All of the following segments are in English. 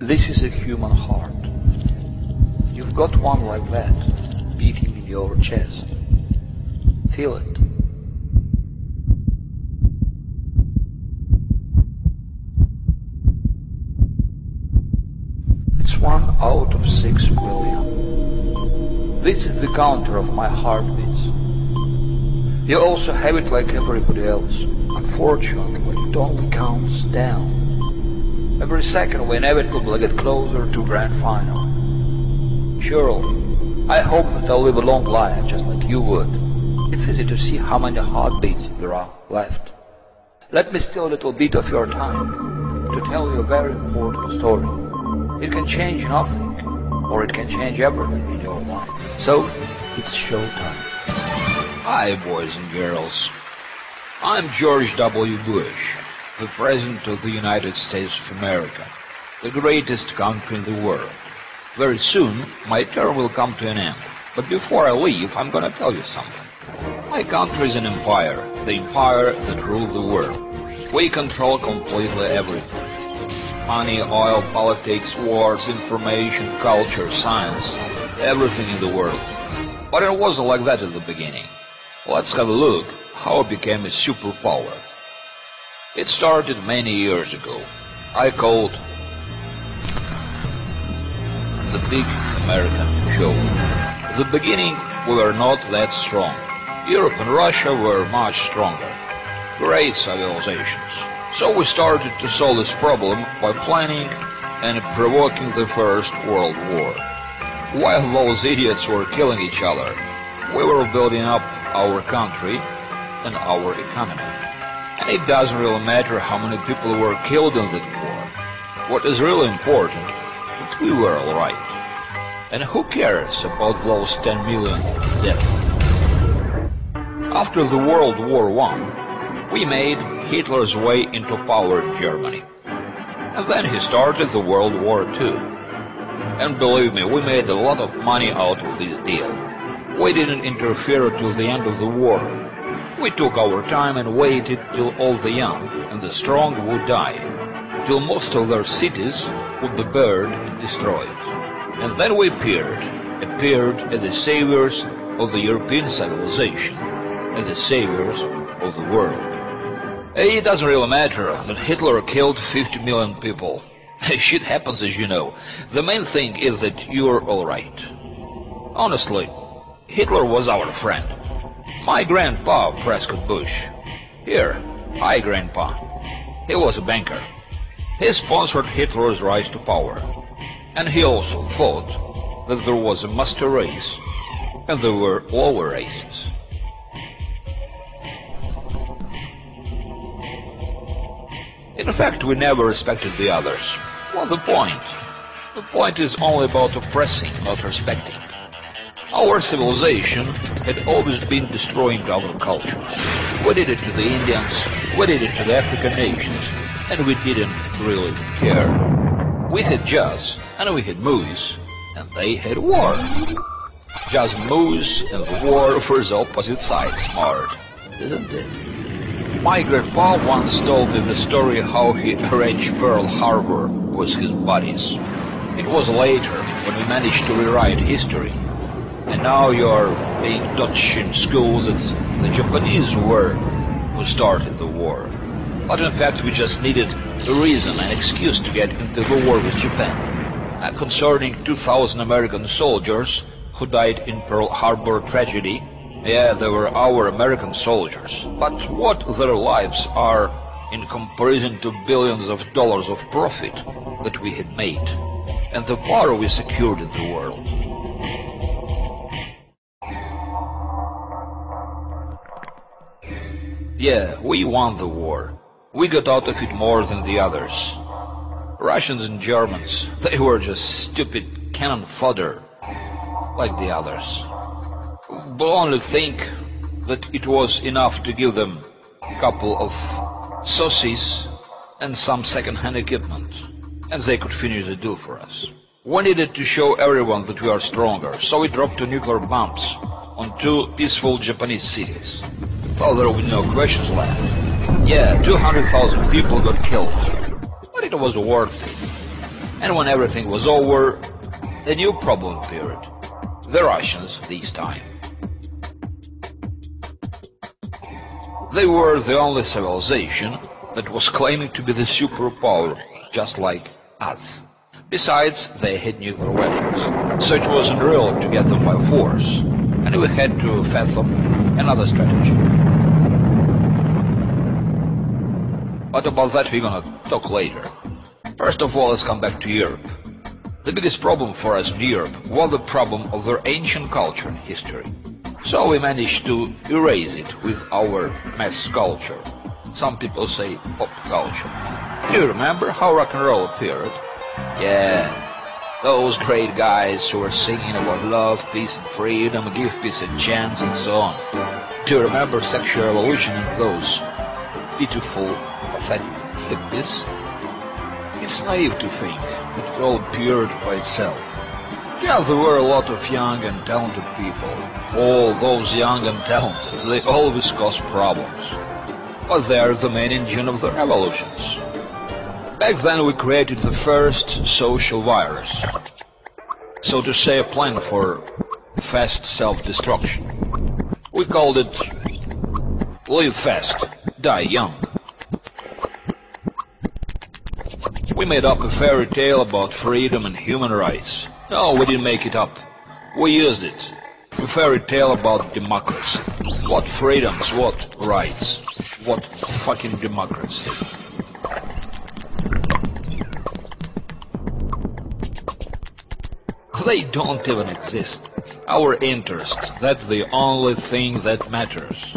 This is a human heart. You've got one like that, beating in your chest. Feel it. It's 1 out of 6 billion. This is the counter of my heartbeats. You also have it like everybody else. Unfortunately, it only counts down. Every second we inevitably get closer to grand final. Surely, I hope that I'll live a long life just like you would. It's easy to see how many heartbeats there are left. Let me steal a little bit of your time to tell you a very important story. It can change nothing, or it can change everything in your life. So, it's showtime. Hi, boys and girls. I'm George W. Bush, the President of the United States of America, the greatest country in the world. Very soon, my term will come to an end. But before I leave, I'm gonna tell you something. My country is an empire, the empire that rules the world. We control completely everything. Money, oil, politics, wars, information, culture, science, everything in the world. But it wasn't like that at the beginning. Let's have a look how it became a superpower. It started many years ago. I called the Big American Show. At the beginning, we were not that strong. Europe and Russia were much stronger. Great civilizations. So we started to solve this problem by planning and provoking the First World War. While those idiots were killing each other, we were building up our country and our economy. And it doesn't really matter how many people were killed in that war. What is really important is that we were alright. And who cares about those 10 million deaths? After the World War I, we made Hitler's way into power in Germany. And then he started the World War II. And believe me, we made a lot of money out of this deal. We didn't interfere till the end of the war. We took our time and waited till all the young and the strong would die, till most of their cities would be burned and destroyed. And then we appeared as the saviors of the European civilization, as the saviors of the world. It doesn't really matter that Hitler killed 50 million people. Shit happens, as you know. The main thing is that you're alright. Honestly, Hitler was our friend. My grandpa, Prescott Bush. Here, hi grandpa. He was a banker. He sponsored Hitler's rise to power. And he also thought that there was a master race and there were lower races. In fact, we never respected the others. What's the point? The point is only about oppressing, not respecting. Our civilization had always been destroying other cultures. We did it to the Indians, we did it to the African nations, and we didn't really care. We had jazz, and we had movies, and they had war. Jazz, movies, and war were the opposite sides, smart, isn't it? My grandpa once told me the story how he arranged Pearl Harbor with his buddies. It was later when we managed to rewrite history. And now you're being taught in schools that the Japanese were who started the war. But in fact we just needed a reason, an excuse to get into the war with Japan. Concerning 2,000 American soldiers who died in Pearl Harbor tragedy, yeah, they were our American soldiers. But what their lives are in comparison to billions of dollars of profit that we had made, and the power we secured in the world. Yeah, we won the war. We got out of it more than the others. Russians and Germans, they were just stupid cannon fodder, like the others. But only think that it was enough to give them a couple of saucies and some second-hand equipment, and they could finish the deal for us. We needed to show everyone that we are stronger, so we dropped 2 nuclear bombs on 2 peaceful Japanese cities. So there were no questions left. Yeah, 200,000 people got killed, but it was worth it. And when everything was over, a new problem appeared. The Russians this time. They were the only civilization that was claiming to be the superpower, just like us. Besides, they had nuclear weapons, so it was unreal to get them by force, and we had to fathom another strategy. But about that we're gonna talk later. First of all, let's come back to Europe. The biggest problem for us in Europe was the problem of their ancient culture and history. So we managed to erase it with our mass culture. Some people say pop culture. Do you remember how rock and roll appeared? Yeah, those great guys who were singing about love, peace and freedom, give peace a chance and so on. Do you remember sexual revolution and those beautiful, pathetic hippies? It's naive to think that it all appeared by itself. Yeah, there were a lot of young and talented people. All those young and talented, they always cause problems. But they are the main engine of the revolutions. Back then we created the first social virus. So to say, a plan for fast self-destruction. We called it Live Fast, Die Young. We made up a fairy tale about freedom and human rights. No, we didn't make it up. We used it. A fairy tale about democracy. What freedoms, what rights, what fucking democracy. They don't even exist. Our interests, that's the only thing that matters.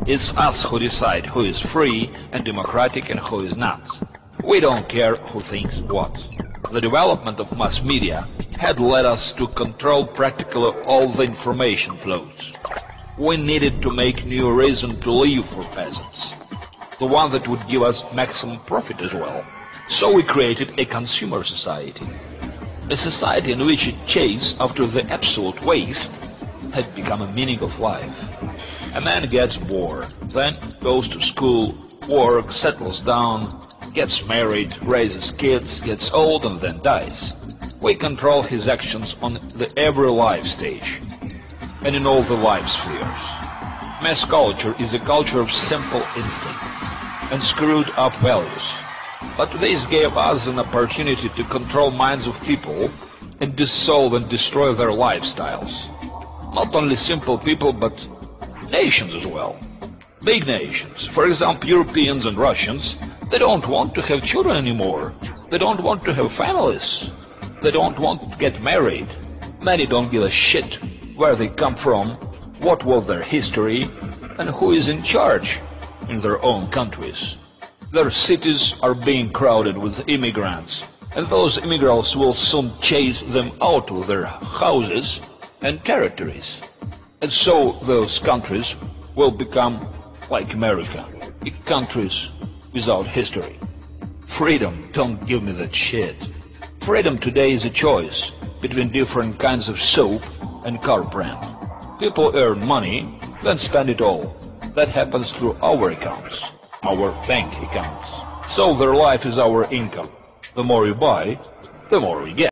It's us who decide who is free and democratic and who is not. We don't care who thinks what. The development of mass media had led us to control practically all the information flows. We needed to make new reason to live for peasants, the one that would give us maximum profit as well. So we created a consumer society, a society in which a chase after the absolute waste had become a meaning of life. A man gets bored, then goes to school, works, settles down, gets married, raises kids, gets old and then dies. We control his actions on the every life stage and in all the life spheres. Mass culture is a culture of simple instincts and screwed up values. But this gave us an opportunity to control minds of people and dissolve and destroy their lifestyles. Not only simple people, but nations as well. Big nations. For example, Europeans and Russians, they don't want to have children anymore. They don't want to have families. They don't want to get married. Many don't give a shit where they come from, what was their history, and who is in charge in their own countries. Their cities are being crowded with immigrants, and those immigrants will soon chase them out of their houses and territories. And so those countries will become like America, countries without history. Freedom, don't give me that shit. Freedom today is a choice between different kinds of soap and car brand. People earn money, then spend it all. That happens through our accounts, our bank accounts. So their life is our income. The more you buy, the more we get.